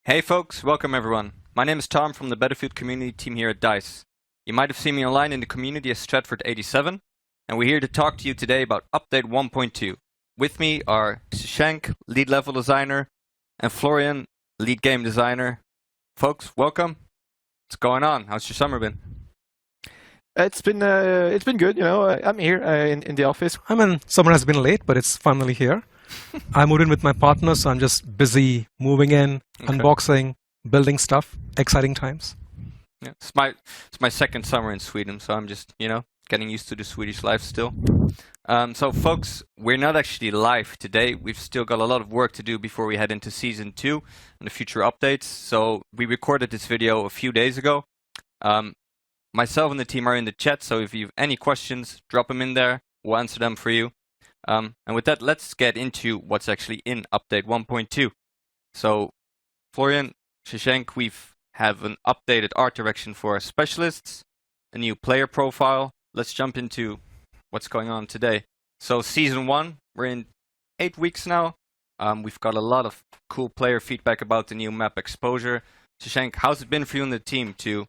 Hey folks, welcome everyone. My name is Tom from the Battlefield community team here at DICE. You might have seen me online in the community as Stratford87, and we're here to talk to you today about Update 1.2. With me are Shashank, lead level designer, and Florian, lead game designer. Folks, welcome. What's going on? How's your summer been? It's been good. I'm here in the office. I mean, summer has been late, but it's finally here. I moved in with my partner, so I'm just busy moving in, unboxing, building stuff. Exciting times. Yeah, it's my second summer in Sweden, so I'm just getting used to the Swedish life still. So folks, we're not actually live today. We've still got a lot of work to do before we head into Season 2 and the future updates. So we recorded this video a few days ago. Myself and the team are in the chat, so if you have any questions, drop them in there. We'll answer them for you. And with that, let's get into what's actually in Update 1.2. So, Florian, Shashank, we have an updated art direction for our specialists, a new player profile. Let's jump into what's going on today. So, Season 1, we're in 8 weeks now. We've got a lot of cool player feedback about the new map Exposure. Shashank, how's it been for you and the team to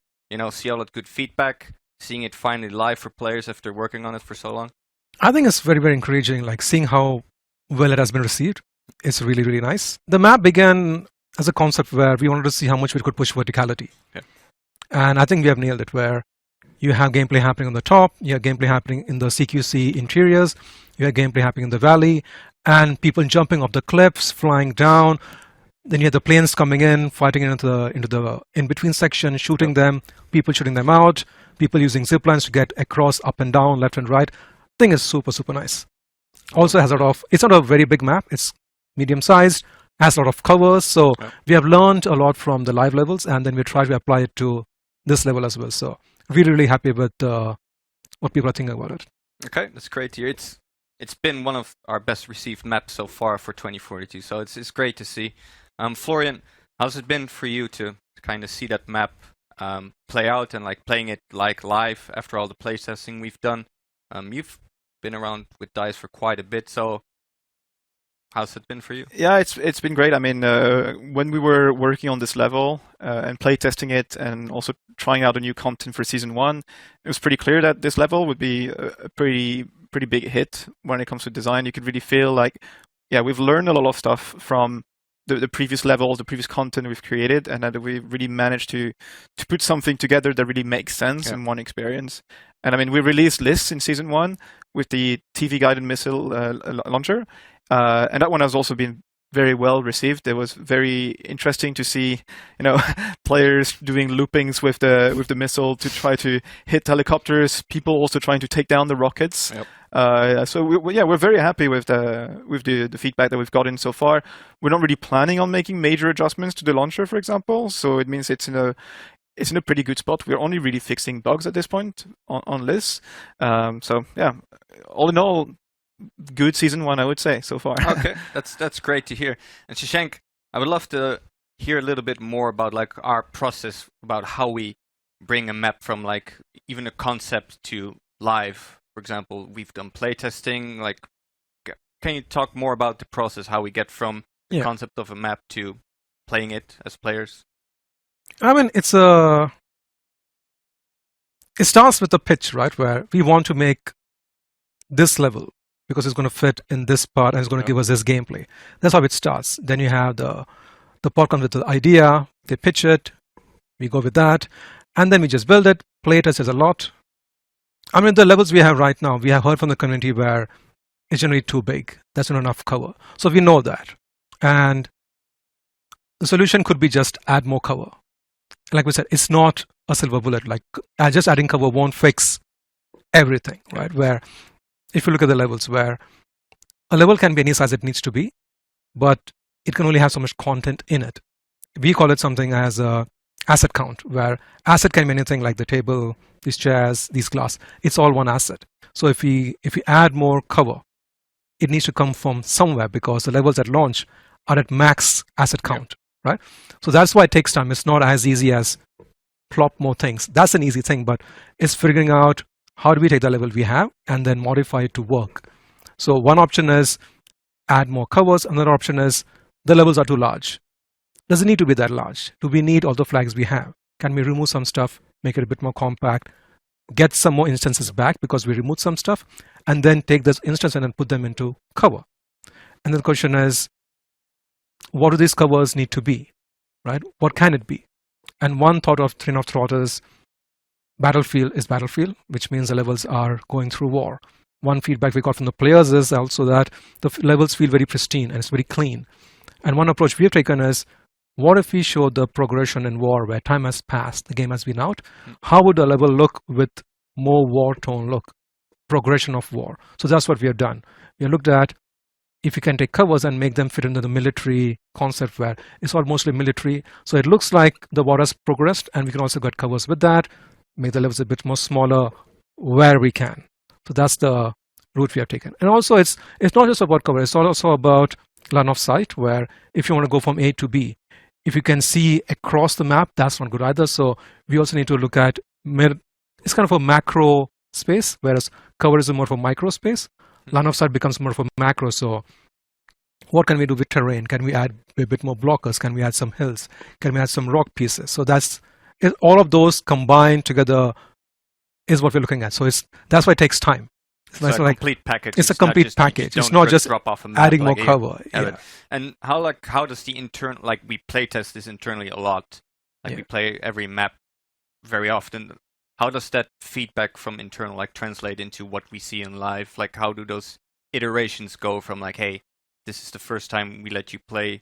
see all that good feedback, seeing it finally live for players after working on it for so long? I think it's very, very encouraging, like seeing how well it has been received. It's really, really nice. The map began as a concept where we wanted to see how much we could push verticality. Yeah. And I think we have nailed it, where you have gameplay happening on the top, you have gameplay happening in the CQC interiors, you have gameplay happening in the valley, and people jumping off the cliffs, flying down. Then you have the planes coming in, fighting into the in-between section, shooting them, people shooting them out, people using zip lines to get across, up and down, left and right. Thing is super, super nice. Also has a lot of, it's not a very big map, it's medium-sized, has a lot of covers, so we have learned a lot from the live levels, and then we try to apply it to this level as well. So really, really happy with what people are thinking about it. Okay, that's great to hear. It's been one of our best received maps so far for 2042, so it's great to see. Florian, how's it been for you to kind of see that map play out and like playing it like live after all the playtesting we've done? You've been around with DICE for quite a bit, so how's it been for you? Yeah, it's been great. I mean, when we were working on this level and playtesting it, and also trying out a new content for Season 1, it was pretty clear that this level would be a pretty big hit when it comes to design. You could really feel like, yeah, we've learned a lot of stuff from the previous levels, the previous content we've created, and that we really managed to put something together that really makes sense in one experience. And I mean, we released lists in Season 1 with the TV-guided missile launcher, and that one has also been very well received. It was very interesting to see, players doing loopings with the missile to try to hit helicopters. People also trying to take down the rockets. So we're very happy with the feedback that we've gotten so far. We're not really planning on making major adjustments to the launcher, for example. So it means it's in a pretty good spot. We're only really fixing bugs at this point on lists. So yeah, all in all, good Season 1, I would say, so far. Okay, that's great to hear. And Shashank, I would love to hear a little bit more about like our process, about how we bring a map from like even a concept to live. For example, we've done playtesting. Like, can you talk more about the process, how we get from the concept of a map to playing it as players? I mean, it starts with the pitch, right, where we want to make this level because it's going to fit in this part and it's going to give us this gameplay. That's how it starts. Then you have the part comes with the idea, they pitch it, we go with that, and then we just build it. Playtest is a lot. I mean, the levels we have right now, we have heard from the community where it's generally too big. That's not enough cover. So we know that. And the solution could be just add more cover. Like we said, it's not a silver bullet. Like just adding cover won't fix everything, right? Where if you look at the levels, where a level can be any size it needs to be, but it can only have so much content in it. We call it something as a asset count, where asset can be anything like the table, these chairs, these glass. It's all one asset. So if we add more cover, it needs to come from somewhere because the levels at launch are at max asset count, right? So that's why it takes time. It's not as easy as plop more things. That's an easy thing, but it's figuring out how do we take the level we have and then modify it to work. So one option is add more covers. Another option is the levels are too large. does it need to be that large? Do we need all the flags we have? Can we remove some stuff, make it a bit more compact, get some more instances back because we removed some stuff, and then take this instance and then put them into cover? And then the question is, what do these covers need to be, right? What can it be? And one train of thought is battlefield is battlefield, which means the levels are going through war. One feedback we got from the players is also that the levels feel very pristine and it's very clean. And one approach we have taken is, what if we show the progression in war where time has passed, the game has been out? How would the level look with more war tone look, progression of war? So that's what we have done. We have looked at if you can take covers and make them fit into the military concept where it's all mostly military. So it looks like the war has progressed, and we can also get covers with that, make the levels a bit more smaller where we can. So that's the route we have taken. And also it's not just about cover, it's also about line of sight, where if you want to go from A to B, if you can see across the map, that's not good either. So we also need to look at, it's kind of a macro space, whereas cover is more of a micro space. Line of sight becomes more of a macro. So what can we do with terrain? Can we add a bit more blockers? Can we add some hills? Can we add some rock pieces? So all of those combined together is what we're looking at. So that's why it takes time. It's a complete package. It's a complete package. It's not just drop off a map, adding more cover. Yeah. And how does the internal, like we play test this internally a lot, like we play every map very often. How does that feedback from internal like translate into what we see in live? Like how do those iterations go from like, hey, this is the first time we let you play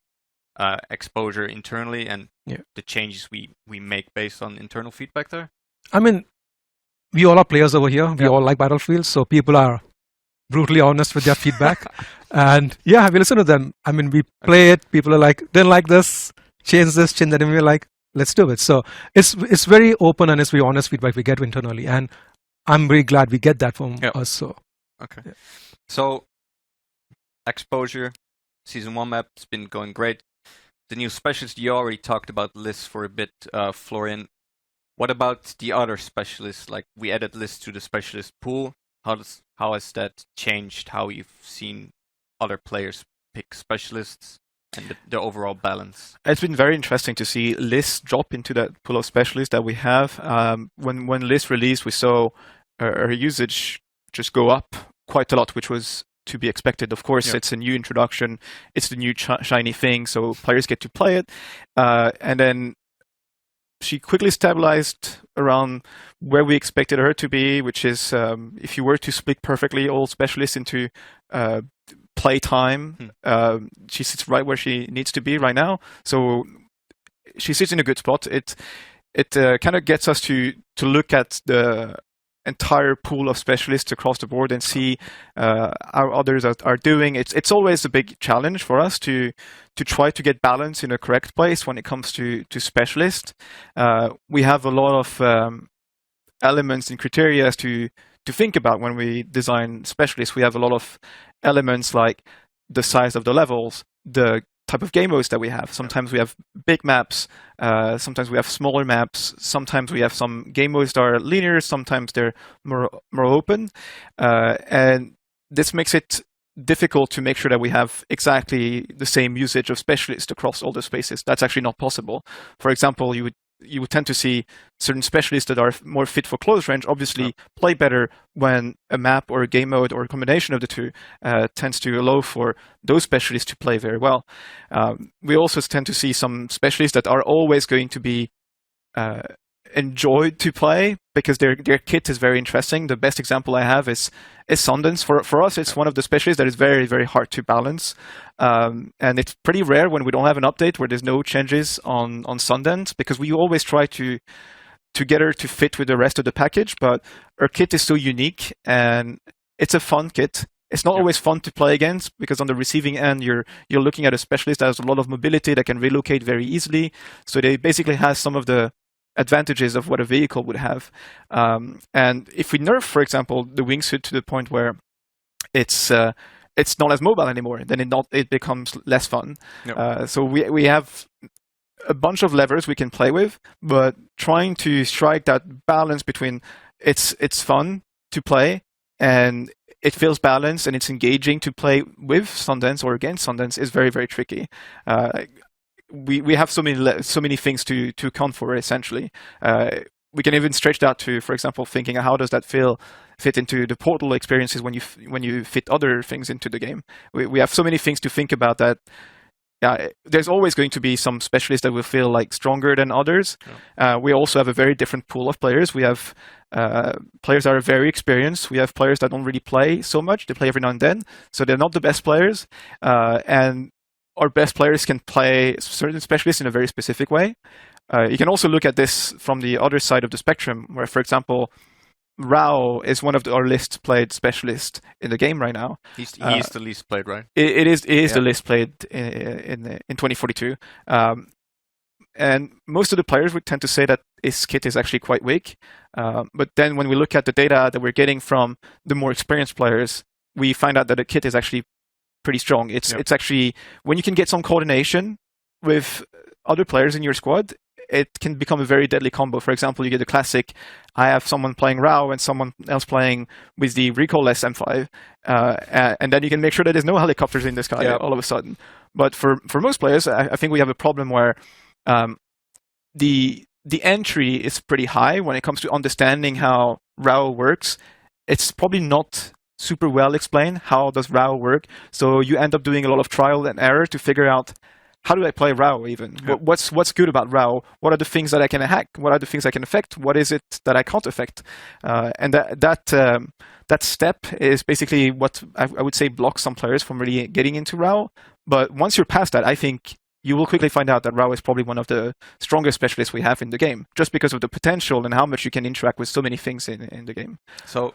exposure internally, and the changes we make based on internal feedback there? I mean, we all are players over here. We all like Battlefield, so people are brutally honest with their feedback. And we listen to them. I mean, we play it. People are like, didn't like this, change that, and we're like, let's do it. So it's very open and it's very honest feedback we get internally, and I'm very glad we get that from us. So so exposure season 1 map has been going great. The new specialist, you already talked about lists for a bit, Florian. What about the other specialists? Like we added lists to the specialist pool. How has that changed how you've seen other players pick specialists and the overall balance? It's been very interesting to see lists drop into that pool of specialists that we have. When lists released, we saw our usage just go up quite a lot, which was to be expected. Of course, it's a new introduction. It's the new shiny thing, so players get to play it. And then she quickly stabilized around where we expected her to be, which is if you were to split perfectly all specialists into play time, she sits right where she needs to be right now. So she sits in a good spot. It kind of gets us to look at the entire pool of specialists across the board and see how others are doing. It's always a big challenge for us to try to get balance in a correct place when it comes to specialists. We have a lot of elements and criteria to think about when we design specialists. We have a lot of elements like the size of the levels, the type of game modes that we have. Sometimes we have big maps, sometimes we have smaller maps, sometimes we have some game modes that are linear, sometimes they're more open, and this makes it difficult to make sure that we have exactly the same usage of specialists across all the spaces. That's actually not possible. For example, you would tend to see certain specialists that are more fit for close range obviously play better when a map or a game mode or a combination of the two tends to allow for those specialists to play very well. We also tend to see some specialists that are always going to be enjoyed to play because their kit is very interesting. The best example I have is Sundance. For us, it's one of the specialists that is very, very hard to balance. And it's pretty rare when we don't have an update where there's no changes on Sundance, because we always try to get her to fit with the rest of the package. But her kit is so unique and it's a fun kit. It's not always fun to play against, because on the receiving end, you're looking at a specialist that has a lot of mobility, that can relocate very easily. So they basically has some of the advantages of what a vehicle would have. And if we nerf, for example, the wingsuit to the point where it's not as mobile anymore, then it becomes less fun. So we have a bunch of levers we can play with, but trying to strike that balance between it's fun to play and it feels balanced and it's engaging to play with Sundance or against Sundance is very, very tricky. we have so many things to account for essentially. We can even stretch that to, for example, thinking how does that fit into the Portal experiences when you fit other things into the game. We have so many things to think about that. Yeah, there's always going to be some specialists that will feel like stronger than others. Yeah. We also have a very different pool of players. We have players that are very experienced. We have players that don't really play so much. They play every now and then, so they're not the best players. And our best players can play certain specialists in a very specific way. You can also look at this from the other side of the spectrum, where, for example, Rao is one of our least played specialists in the game right now. He's the least played, right? It is the least played in 2042. And most of the players would tend to say that his kit is actually quite weak. But then when we look at the data that we're getting from the more experienced players, we find out that the kit is actually pretty strong. It's actually, when you can get some coordination with other players in your squad, it can become a very deadly combo. For example, you get a classic, I have someone playing Rao and someone else playing with the recoil-less M5, and then you can make sure that there's no helicopters in the sky all of a sudden. But for most players, I think we have a problem where the entry is pretty high when it comes to understanding how Rao works. It's probably not super well explained how does Rao work, so you end up doing a lot of trial and error to figure out, how do I play Rao even? Yeah. What's good about Rao? What are the things that I can hack? What are the things I can affect? What is it that I can't affect? And that step is basically what I would say blocks some players from really getting into Rao. But once you're past that, I think you will quickly find out that Rao is probably one of the strongest specialists we have in the game, just because of the potential and how much you can interact with so many things in the game. So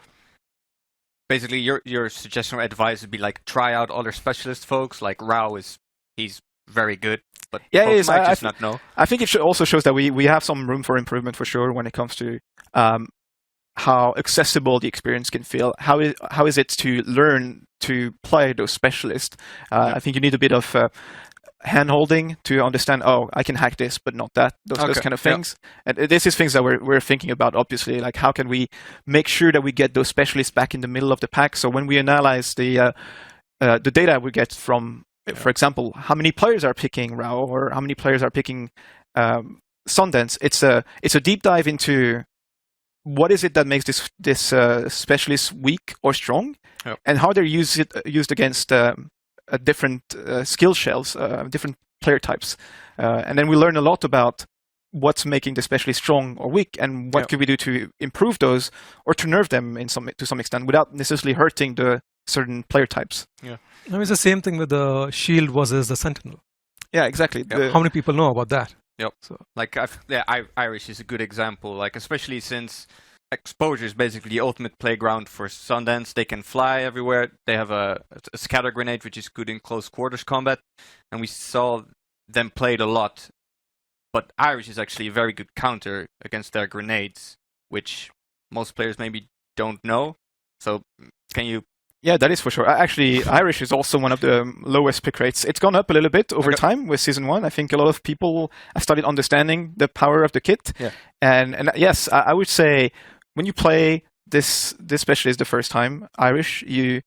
basically, your suggestion or advice would be like try out other specialist folks. Like Rao he's very good, but folks might just not know. I think it also shows that we have some room for improvement for sure when it comes to how accessible the experience can feel. How is it to learn to play those specialists? I think you need a bit of hand-holding to understand, oh, I can hack this, but not that. Those kind of things. And this is things that we're thinking about, obviously. Like, how can we make sure that we get those specialists back in the middle of the pack? So when we analyze the data we get from, for example, how many players are picking Rao or how many players are picking Sundance, it's a deep dive into what is it that makes this specialist weak or strong, and how they're used against different skill shells, different player types. And then we learn a lot about what's making the specialist strong or weak, and what could we do to improve those or to nerf them to some extent without necessarily hurting the certain player types. Yeah, I mean, it's the same thing with the Shield versus the Sentinel. Yeah, exactly. How many people know about that? Yep. So, like, Irish is a good example. Like, especially since Exposure is basically the ultimate playground for Sundance. They can fly everywhere. They have a scatter grenade, which is good in close quarters combat, and we saw them played a lot. But Irish is actually a very good counter against their grenades, which most players maybe don't know. So, can you? Yeah, that is for sure. Actually, Irish is also one of the lowest pick rates. It's gone up a little bit over time with Season 1. I think a lot of people have started understanding the power of the kit. Yeah. And yes, I would say when you play this specialist the first time, Irish, you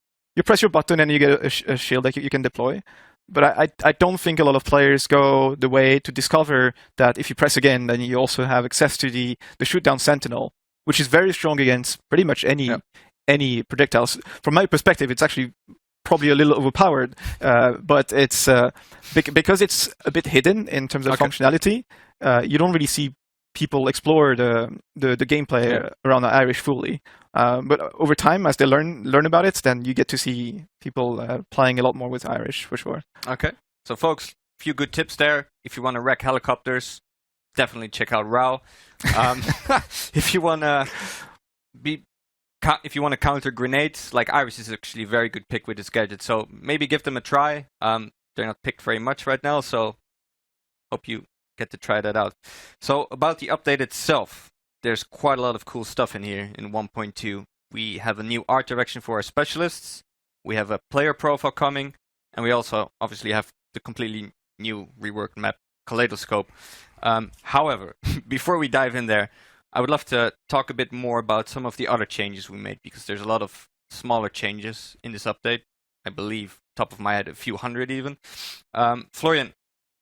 press your button and you get a shield that you can deploy. But I don't think a lot of players go the way to discover that if you press again, then you also have access to the shoot-down Sentinel, which is very strong against pretty much any projectiles. From my perspective, it's actually probably a little overpowered, but it's because it's a bit hidden in terms of functionality. You don't really see people explore the gameplay around the Irish fully. But over time, as they learn about it, then you get to see people playing a lot more with Irish for sure. Okay, so folks, a few good tips there. If you want to wreck helicopters, definitely check out Rao. If you want to counter grenades, like Irish is actually a very good pick with this gadget, so maybe give them a try. They're not picked very much right now, so hope you get to try that out. So about the update itself, there's quite a lot of cool stuff in here in 1.2. We have a new art direction for our specialists, we have a player profile coming, and we also obviously have the completely new reworked map, Kaleidoscope. However, before we dive in there, I would love to talk a bit more about some of the other changes we made, because there's a lot of smaller changes in this update. I believe, top of my head, a few hundred even. Florian,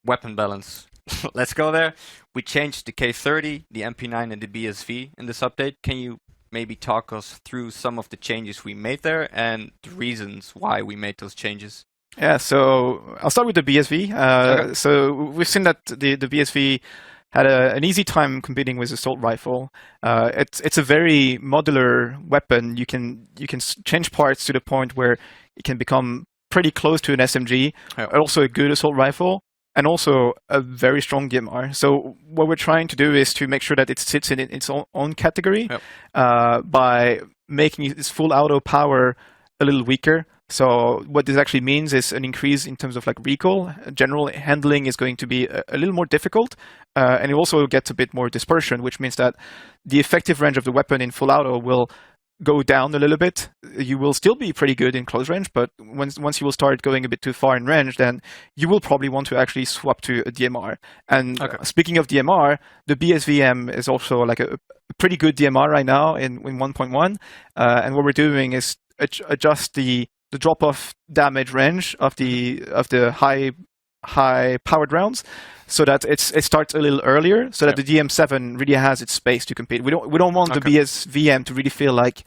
weapon balance. Let's go there. We changed the K30, the MP9, and the BSV in this update. Can you maybe talk us through some of the changes we made there and the reasons why we made those changes? Yeah, so I'll start with the BSV. Okay. So we've seen that the BSV had an easy time competing with assault rifle. It's a very modular weapon. You can change parts to the point where it can become pretty close to an SMG, also a good assault rifle, and also a very strong DMR. So what we're trying to do is to make sure that it sits in its own category by making its full auto power a little weaker. So what this actually means is an increase in terms of like recoil. General handling is going to be a little more difficult, and it also gets a bit more dispersion, which means that the effective range of the weapon in full auto will go down a little bit. You will still be pretty good in close range, but once you will start going a bit too far in range, then you will probably want to actually swap to a DMR. And speaking of DMR, the BSVM is also like a pretty good DMR right now in 1.1. And what we're doing is adjust the drop-off damage range of the high powered rounds, so that it starts a little earlier, so that the DM7 really has its space to compete. We don't want the BSVM to really feel like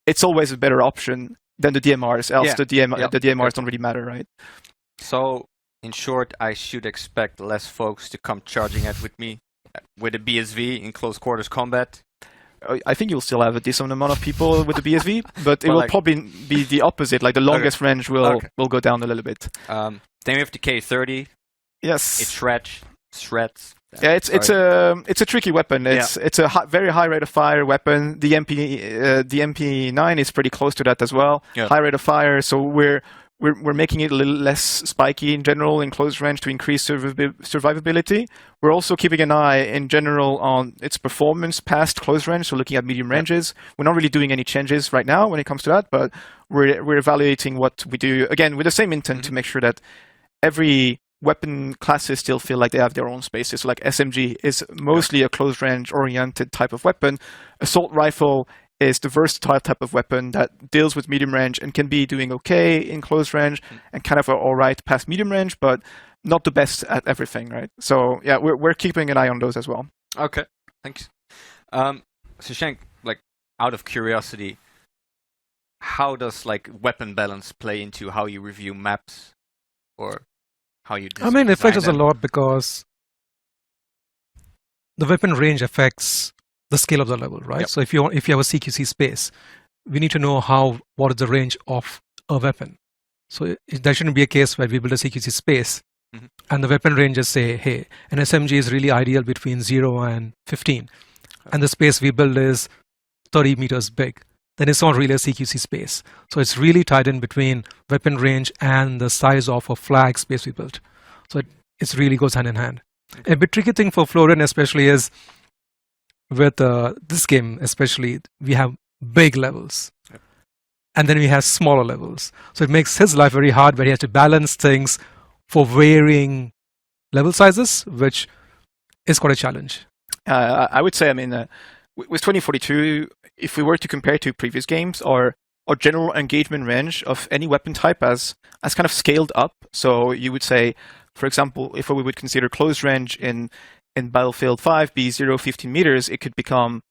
it's always a better option than the DMRs. Else the DMRs don't really matter, right? So in short, I should expect less folks to come charging at with me with a BSV in close quarters combat. I think you'll still have a decent amount of people with the BSV, but it will probably be the opposite. Like the longest range will go down a little bit. Then we have the K30. Yes. It shreds. Yeah, it's a tricky weapon. It's a very high rate of fire weapon. The MP9 is pretty close to that as well. Yeah. High rate of fire. So we're making it a little less spiky in general in close range to increase survivability. We're also keeping an eye in general on its performance past close range, so looking at medium ranges. We're not really doing any changes right now when it comes to that, but we're evaluating what we do, again, with the same intent to make sure that every weapon classes still feel like they have their own spaces. So like SMG is mostly a close range oriented type of weapon. Assault rifle is the versatile type of weapon that deals with medium range and can be doing okay in close range and kind of all right past medium range, but not the best at everything, right? So yeah, we're keeping an eye on those as well. Okay, thanks. So Shank, like out of curiosity, how does like weapon balance play into how you review maps or how you design it affects us a lot because the weapon range affects the scale of the level, right? Yep. So if you have a CQC space, we need to know what is the range of a weapon. So there shouldn't be a case where we build a CQC space and the weapon ranges say, hey, an SMG is really ideal between 0 and 15, and the space we build is 30 meters big. Then it's not really a CQC space. So it's really tied in between weapon range and the size of a flag space we built. So it really goes hand in hand. Okay. A bit tricky thing for Florian especially is with this game especially, we have big levels. Yep. And then we have smaller levels. So it makes his life very hard where he has to balance things for varying level sizes, which is quite a challenge. I would say, with 2042, if we were to compare to previous games, our general engagement range of any weapon type has kind of scaled up. So you would say, for example, if we would consider close range in Battlefield 5 be 15 meters, it could become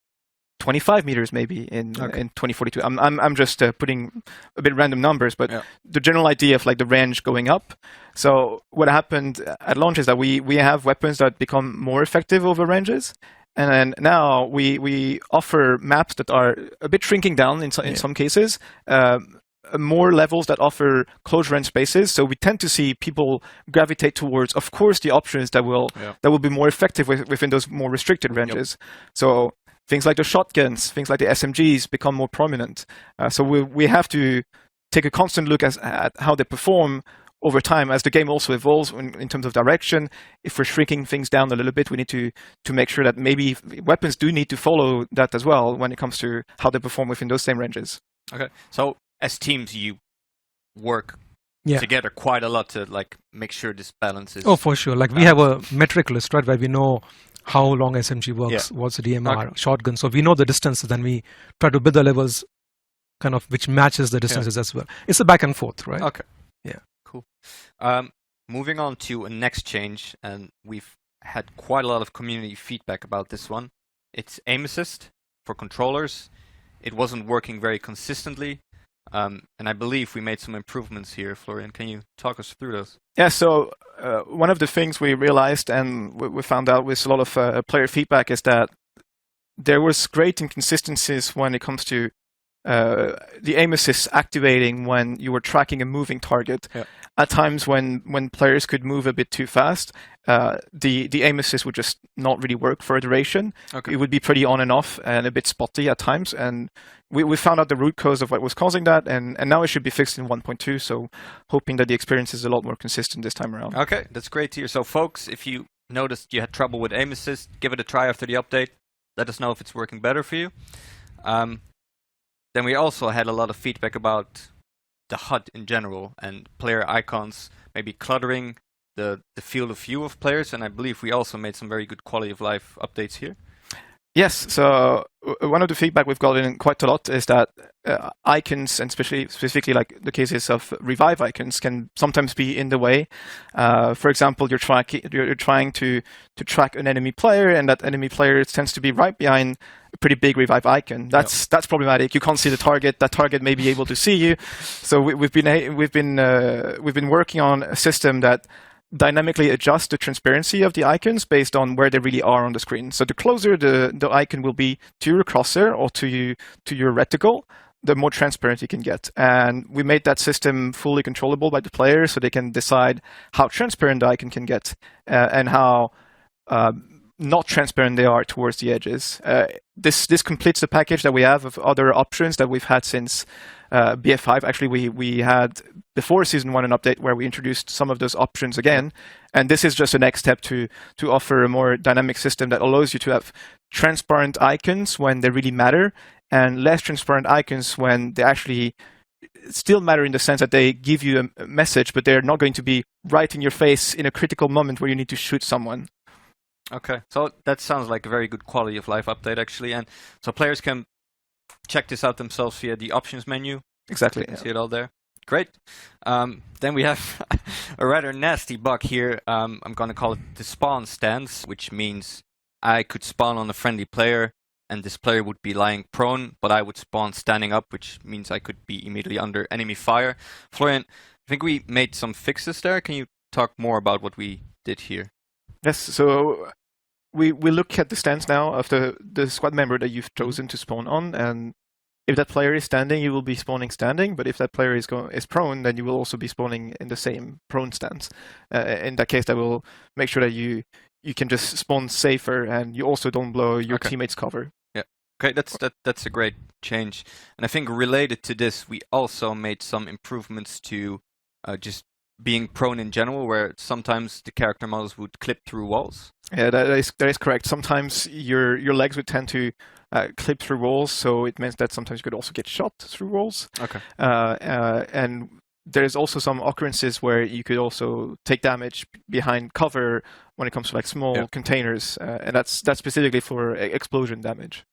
25 meters maybe in 2042. I'm just putting a bit random numbers, but the general idea of like the range going up. So what happened at launch is that we have weapons that become more effective over ranges. And then now we offer maps that are a bit shrinking down in some cases, more levels that offer close range spaces. So we tend to see people gravitate towards, of course, the options that will be more effective within those more restricted ranges. Yep. So things like the shotguns, things like the SMGs become more prominent. So we have to take a constant look at how they perform over time as the game also evolves in terms of direction. If we're shrinking things down a little bit, we need to make sure that maybe weapons do need to follow that as well when it comes to how they perform within those same ranges. Okay, so as teams, you work together quite a lot to like make sure this balance is. Oh, for sure. Like we have a metric list, right, where we know how long SMG works, what's the DMR, shotgun. So we know the distances, then we try to build the levels kind of which matches the distances as well. It's a back and forth, right? Okay. Yeah. Cool. moving on to a next change, and we've had quite a lot of community feedback about this one. It's aim assist for controllers. It wasn't working very consistently, and I believe we made some improvements here. Florian, can you talk us through those? Yeah, so one of the things we realized and we found out with a lot of player feedback is that there was great inconsistencies when it comes to the aim assist activating when you were tracking a moving target. Yeah. At times when players could move a bit too fast, the aim assist would just not really work for a duration. Okay. It would be pretty on and off and a bit spotty at times. And we found out the root cause of what was causing that, and now it should be fixed in 1.2. So hoping that the experience is a lot more consistent this time around. Okay, that's great to hear. So folks, if you noticed you had trouble with aim assist, give it a try after the update. Let us know if it's working better for you. Then we also had a lot of feedback about the HUD in general and player icons maybe cluttering the field of view of players, and I believe we also made some very good quality of life updates here. Yes, so one of the feedback we've gotten quite a lot is that icons, and specifically like the cases of revive icons, can sometimes be in the way. For example, you're trying to track an enemy player, and that enemy player tends to be right behind a pretty big revive icon. That's problematic. You can't see the target. That target may be able to see you. So we've been working on a system that dynamically adjust the transparency of the icons based on where they really are on the screen. So the closer the icon will be to your crosshair or to your reticle, the more transparent you can get. And we made that system fully controllable by the player, so they can decide how transparent the icon can get and how not transparent they are towards the edges. This completes the package that we have of other options that we've had since BF5. Actually, we had before Season 1 an update where we introduced some of those options again, and this is just the next step to offer a more dynamic system that allows you to have transparent icons when they really matter, and less transparent icons when they actually still matter in the sense that they give you a message, but they're not going to be right in your face in a critical moment where you need to shoot someone. Okay, so that sounds like a very good quality of life update, actually, and so players can check this out themselves via the options menu. Exactly. You can see it all there. Great. Then we have a rather nasty bug here. I'm going to call it the spawn stance, which means I could spawn on a friendly player, and this player would be lying prone, but I would spawn standing up, which means I could be immediately under enemy fire. Florian, I think we made some fixes there. Can you talk more about what we did here? Yes, so we look at the stance now of the squad member that you've chosen to spawn on, and if that player is standing, you will be spawning standing, but if that player is prone, then you will also be spawning in the same prone stance. In that case, that will make sure that you can just spawn safer, and you also don't blow your teammates' cover. Yeah. Okay, that's a great change. And I think related to this, we also made some improvements to just being prone in general, where sometimes the character models would clip through walls. Yeah, that is correct. Sometimes your legs would tend to clip through walls, so it means that sometimes you could also get shot through walls. Okay. And there's also some occurrences where you could also take damage behind cover when it comes to like small containers, and that's specifically for explosion damage.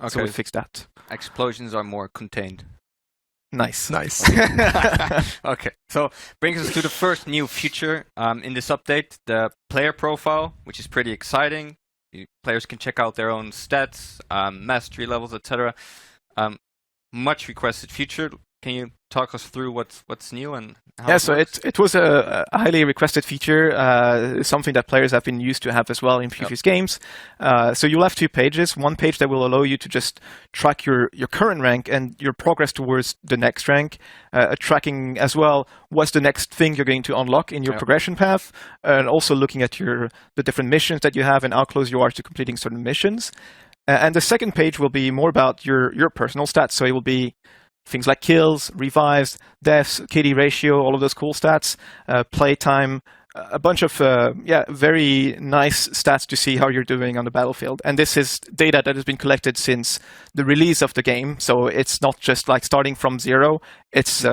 Okay. So we fixed that. Explosions are more contained. Nice. Okay, so brings us to the first new feature in this update, the player profile, which is pretty exciting. Players can check out their own stats, mastery levels, etc. Much requested feature. Can you talk us through what's new and how so it was a highly requested feature, something that players have been used to have as well in previous games. So you'll have two pages. One page that will allow you to just track your current rank and your progress towards the next rank, tracking as well what's the next thing you're going to unlock in your progression path, and also looking at the different missions that you have and how close you are to completing certain missions. And the second page will be more about your personal stats. So it will be things like kills, revives, deaths, KD ratio, all of those cool stats, playtime, a bunch of very nice stats to see how you're doing on the battlefield. And this is data that has been collected since the release of the game, so it's not just like starting from zero, it's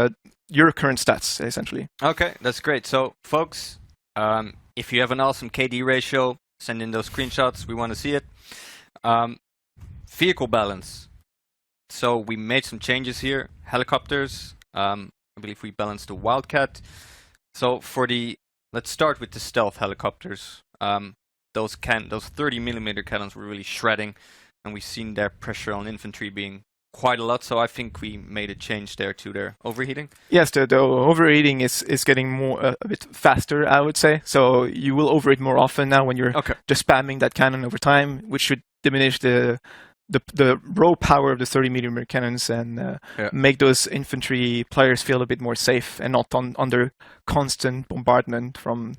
your current stats, essentially. Okay, that's great. So, folks, if you have an awesome KD ratio, send in those screenshots. We want to see it. Vehicle balance. So we made some changes here. Helicopters, I believe we balanced the Wildcat. So for the let's start with the stealth helicopters. Those 30mm cannons were really shredding, and we've seen their pressure on infantry being quite a lot. So I think we made a change there to their overheating. Yes, the overheating is getting more a bit faster, I would say. So you will overheat more often now when you're just spamming that cannon over time, which should diminish the raw power of the 30mm cannons and make those infantry players feel a bit more safe and not under constant bombardment from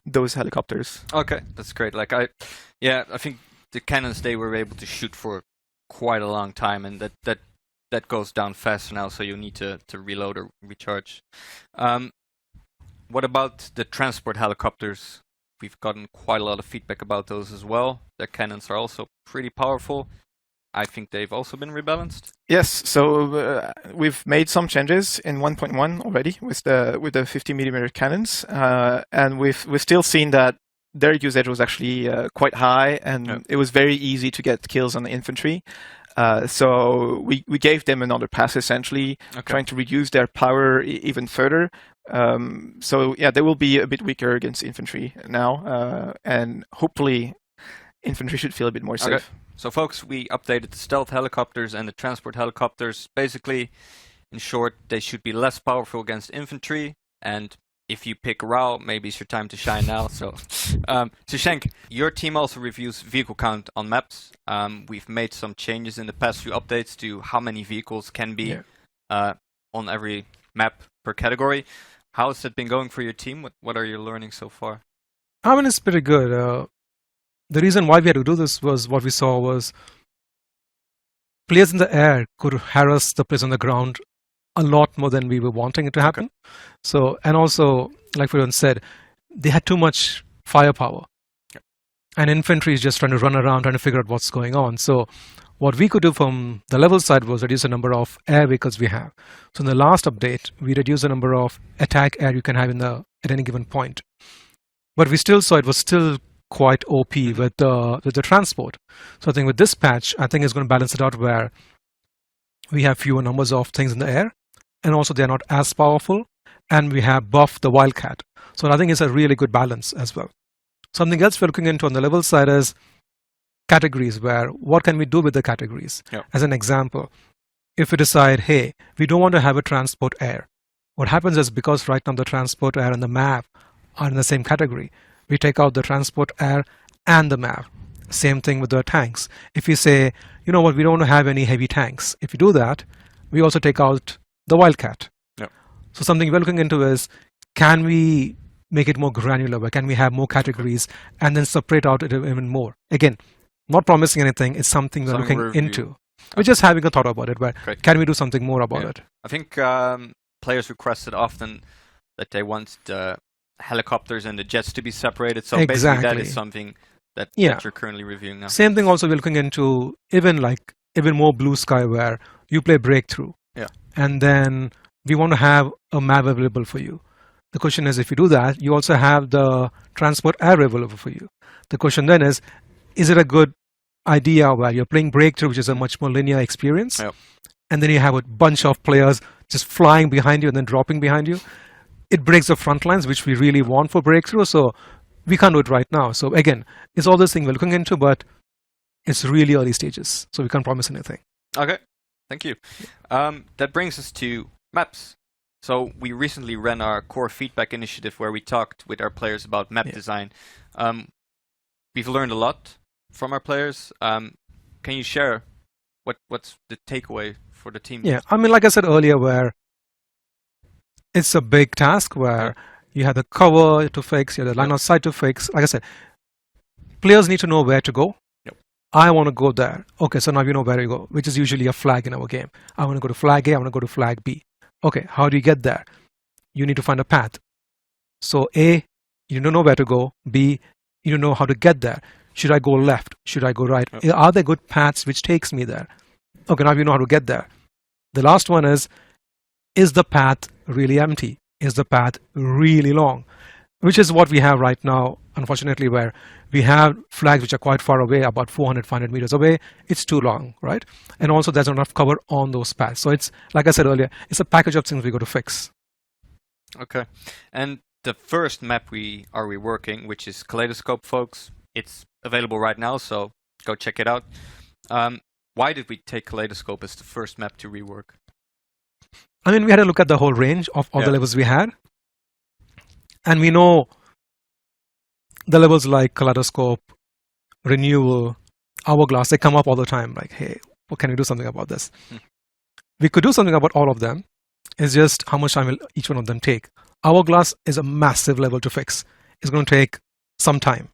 those helicopters. Okay, that's great. I think the cannons, they were able to shoot for quite a long time, and that goes down faster now, so you need to reload or recharge. What about the transport helicopters? We've gotten quite a lot of feedback about those as well. Their cannons are also pretty powerful. I think they've also been rebalanced. Yes, so we've made some changes in 1.1 already with the 50mm cannons, and we've still seen that their usage was actually quite high, and it was very easy to get kills on the infantry. So we gave them another pass, essentially, trying to reduce their power even further. So yeah, they will be a bit weaker against infantry now, and hopefully infantry should feel a bit more safe. Okay. So folks, we updated the stealth helicopters and the transport helicopters. Basically, in short, they should be less powerful against infantry, and if you pick RAW, maybe it's your time to shine now. So, Schenk, your team also reviews vehicle count on maps. We've made some changes in the past few updates to how many vehicles can be on every map per category. How has it been going for your team? What are you learning so far? I mean, it's pretty good. The reason why we had to do this was what we saw was players in the air could harass the players on the ground a lot more than we were wanting it to happen. So, and also, like everyone said, they had too much firepower. And infantry is just trying to run around, trying to figure out what's going on. So what we could do from the level side was reduce the number of air vehicles we have. So in the last update, we reduced the number of attack air you can have at any given point. But we still saw it was still quite OP with the transport. So I think with this patch, I think it's going to balance it out where we have fewer numbers of things in the air, and also they're not as powerful, and we have buffed the Wildcat. So I think it's a really good balance as well. Something else we're looking into on the level side is categories, where what can we do with the categories? As an example, if we decide, hey, we don't want to have a transport air, what happens is, because right now the transport air and the MAV are in the same category, we take out the transport air and the MAV. Same thing with the tanks. If you say, you know what, we don't want to have any heavy tanks, if you do that, we also take out the Wildcat. So something we're looking into is, can we make it more granular? Where can we have more categories and then separate out it even more? Again, not promising anything. It's something we're looking into. We're just having a thought about it, but can we do something more about it? I think players requested often that they want the helicopters and the jets to be separated. So basically that is something that you're currently reviewing now. Same thing also we're looking into even more blue sky, where you play breakthrough. And then we want to have a map available for you. The question is, if you do that, you also have the transport air available for you. The question then is it a good idea where you're playing breakthrough, which is a much more linear experience, and then you have a bunch of players just flying behind you and then dropping behind you? It breaks the front lines, which we really want for breakthrough, so we can't do it right now. So again, it's all this thing we're looking into, but it's really early stages, so we can't promise anything. Okay, thank you. That brings us to maps. So we recently ran our core feedback initiative where we talked with our players about map design. We've learned a lot from our players. Can you share what's the takeaway for the team? Yeah, I mean, like I said earlier, where it's a big task where you have the cover to fix, you have the line of sight to fix. Like I said, players need to know where to go. I want to go there. Okay, so now you know where you go, which is usually a flag in our game. I want to go to flag A, I want to go to flag B. Okay, how do you get there? You need to find a path. So A, you don't know where to go. B, you don't know how to get there. Should I go left? Should I go right? Are there good paths which takes me there? Okay, now you know how to get there. The last one is the path really empty? Is the path really long? Which is what we have right now, unfortunately, where we have flags which are quite far away, about 400, 500 meters away. It's too long, right? And also there's not enough cover on those paths. So it's, like I said earlier, it's a package of things we got to fix. Okay. And the first map we are reworking, which is Kaleidoscope, folks. It's available right now, so go check it out. Why did we take Kaleidoscope as the first map to rework? I mean, we had to look at the whole range of all the levels we had. And we know the levels like Kaleidoscope, Renewal, Hourglass, they come up all the time. Like, hey, what can we do something about this? We could do something about all of them. It's just how much time will each one of them take. Hourglass is a massive level to fix. It's going to take some time.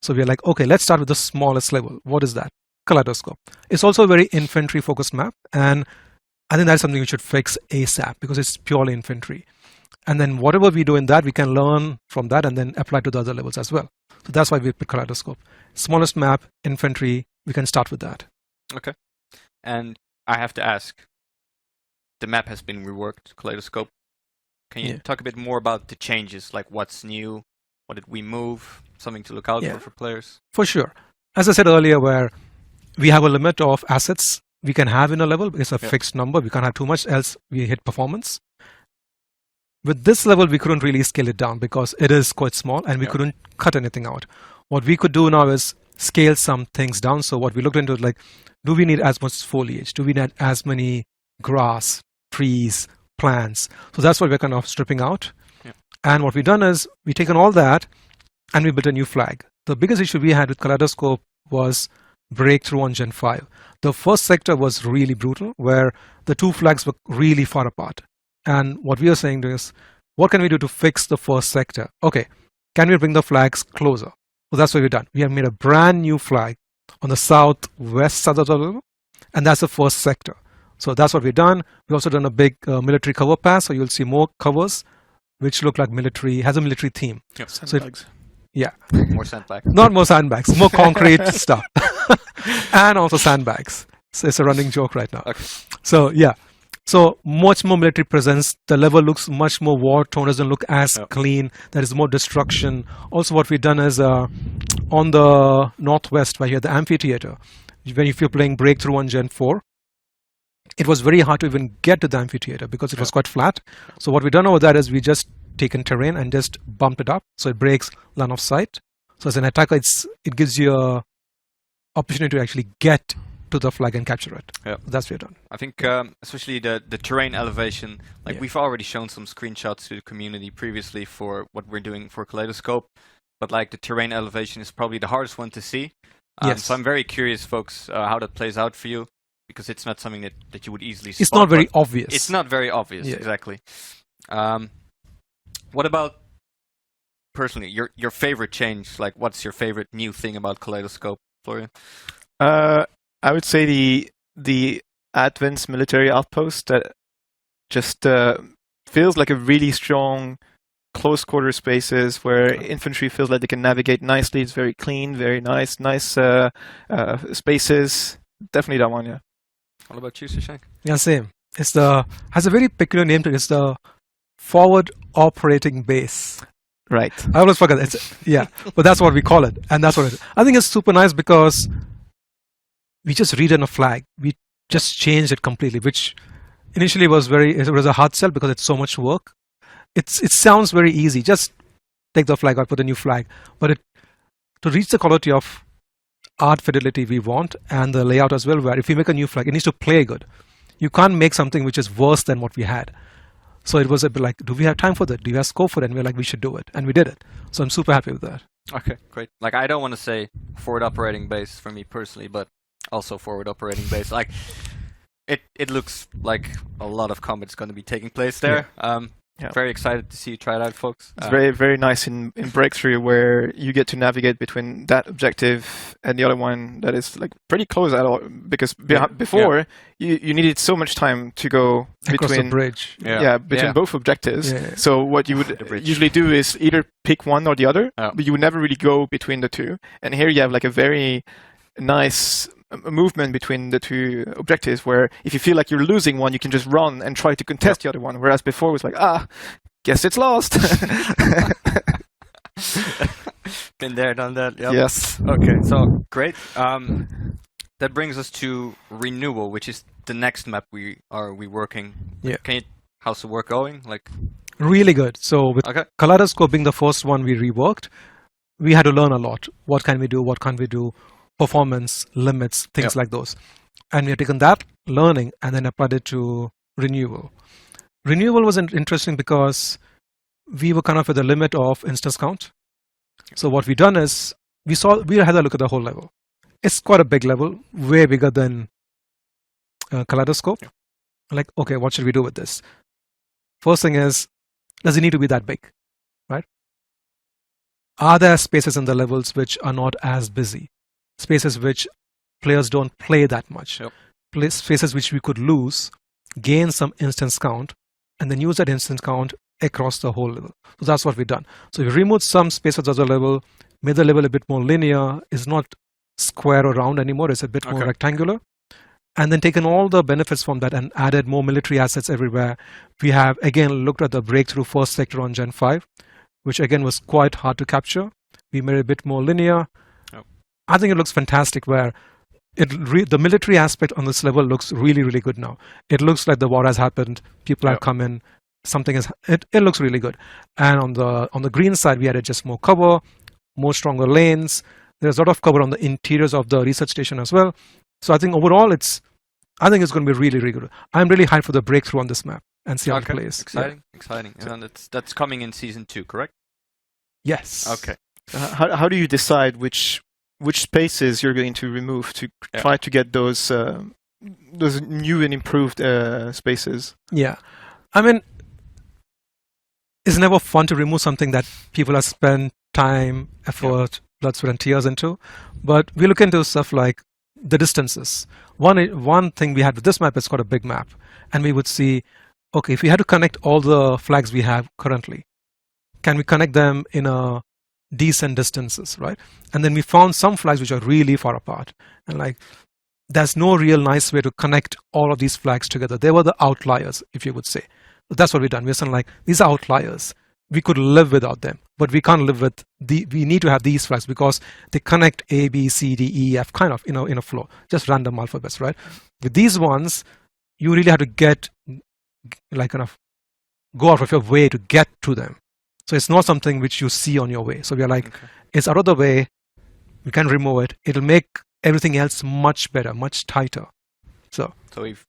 So we're like, okay, let's start with the smallest level. What is that? Kaleidoscope. It's also a very infantry-focused map. And I think that's something we should fix ASAP because it's purely infantry. And then whatever we do in that, we can learn from that and then apply to the other levels as well. So that's why we picked Kaleidoscope. Smallest map, infantry, we can start with that. Okay. And I have to ask, the map has been reworked, Kaleidoscope. Can you talk a bit more about the changes, like what's new, what did we move, something to look out for players? For sure. As I said earlier, where we have a limit of assets we can have in a level. It's a fixed number. We can't have too much, else we hit performance. With this level, we couldn't really scale it down because it is quite small and we couldn't cut anything out. What we could do now is scale some things down. So what we looked into is like, do we need as much foliage? Do we need as many grass, trees, plants? So that's what we're kind of stripping out. And what we've done is we've taken all that and we built a new flag. The biggest issue we had with Kaleidoscope was breakthrough on Gen 5. The first sector was really brutal, where the two flags were really far apart. And what we are saying is, what can we do to fix the first sector? Okay, can we bring the flags closer? So that's what we've done. We have made a brand new flag on the southwest side of the level, and that's the first sector. So that's what we've done. We've also done a big military cover pass, so you'll see more covers, which look like military, has a military theme. Yep. Sandbags. More sandbags. Not more sandbags, more concrete stuff. And also sandbags. So it's a running joke right now. Okay. So so much more military presence. The level looks much more war-torn, doesn't look as clean. There is more destruction. Also what we've done is on the northwest, where you have the amphitheater, when if you're playing Breakthrough on Gen 4, it was very hard to even get to the amphitheater because it was quite flat. So what we've done over that is we just taken terrain and just bumped it up so it breaks line of sight. So as an attacker, it gives you a opportunity to actually get to the flag and capture it. That's what we've done. I think especially the terrain elevation, like we've already shown some screenshots to the community previously for what we're doing for Kaleidoscope, but like the terrain elevation is probably the hardest one to see. So I'm very curious, folks, how that plays out for you, because it's not something that you would easily spot. It's not very obvious. It's not very obvious, exactly. What about, personally, your favorite change? Like, what's your favorite new thing about Kaleidoscope, Florian? I would say the advanced military outpost that just feels like a really strong close quarter spaces where infantry feels like they can navigate nicely. It's very clean, very nice spaces. Definitely that one, yeah. What about you, Shashank? Yeah, same. It's has a very peculiar name to it. It's the forward operating base. Right. I always forget. But that's what we call it, and that's what it is. I think it's super nice because we just redone a flag. We just changed it completely, which initially was a hard sell because it's so much work. It sounds very easy. Just take the flag out, put a new flag. But to reach the quality of art fidelity we want and the layout as well, where if you make a new flag, it needs to play good. You can't make something which is worse than what we had. So it was a bit like, do we have time for that? Do we have scope for that? And we're like, we should do it. And we did it. So I'm super happy with that. Okay, great. Like, I don't want to say forward operating base for me personally, but also forward operating base. Like, it looks like a lot of combat is going to be taking place there. Very excited to see you try it out, folks. It's very, very nice in Breakthrough, where you get to navigate between that objective and the other one that is like pretty close at all. Because before you needed so much time to go across between the bridge. Between both objectives. So what you would usually do is either pick one or the other, but you would never really go between the two. And here you have like a very nice movement between the two objectives, where if you feel like you're losing one, you can just run and try to contest the other one, whereas before it was like, guess it's lost. Been there, done that. Yep. Yes. Okay, so great. That brings us to Renewal, which is the next map we are working. How's the work going? Like, Really good. So with Okay. Kaleidoscope being the first one we reworked, we had to learn a lot. What can we do? What can't we do? Performance, limits, things like those. And we have taken that learning and then applied it to Renewal. Renewal was interesting because we were kind of at the limit of instance count. So what we done is we had a look at the whole level. It's quite a big level, way bigger than Kaleidoscope. Yeah. Like, okay, what should we do with this? First thing is, does it need to be that big, right? Are there spaces in the levels which are not as busy? Spaces which players don't play that much? Yep. Spaces which we could lose, gain some instance count, and then use that instance count across the whole level. So that's what we've done. So we removed some spaces of the level, made the level a bit more linear. It's not square or round anymore. It's a bit more rectangular. And then taken all the benefits from that and added more military assets everywhere. We have, again, looked at the breakthrough first sector on Gen 5, which again was quite hard to capture. We made it a bit more linear. Oh. I think it looks fantastic where the military aspect on this level looks really, really good now. It looks like the war has happened. People have come in. It looks really good. And on the green side, we added just more cover, more stronger lanes. There's a lot of cover on the interiors of the research station as well. So I think overall, I think it's going to be really, really good. I'm really hyped for the breakthrough on this map and see how it plays. Exciting. And that's coming in season 2, correct? Yes. Okay. How do you decide which spaces you're going to remove to try to get those new and improved spaces? Yeah, I mean, it's never fun to remove something that people have spent time, effort, blood, sweat, and tears into. But we look into stuff like the distances. One thing we had with this map is called a big map, and we would see, okay, if we had to connect all the flags we have currently, can we connect them in a decent distances, right? And then we found some flags which are really far apart, and like there's no real nice way to connect all of these flags together. They were the outliers, if you would say. But that's what we've done. We're saying like these are outliers. We could live without them, but we can't live with we need to have these flags because they connect A, B, C, D, E, F kind of in a flow, just random alphabets, right? With these ones, you really have to get like kind of go out of your way to get to them. So it's not something which you see on your way. So we are like, it's out of the way. We can remove it. It'll make everything else much better, much tighter. So we've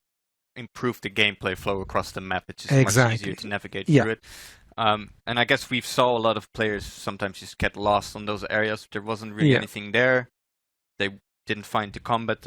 improved the gameplay flow across the map. It's just much easier to navigate through it. And I guess we saw a lot of players sometimes just get lost on those areas. There wasn't really anything there. They didn't find the combat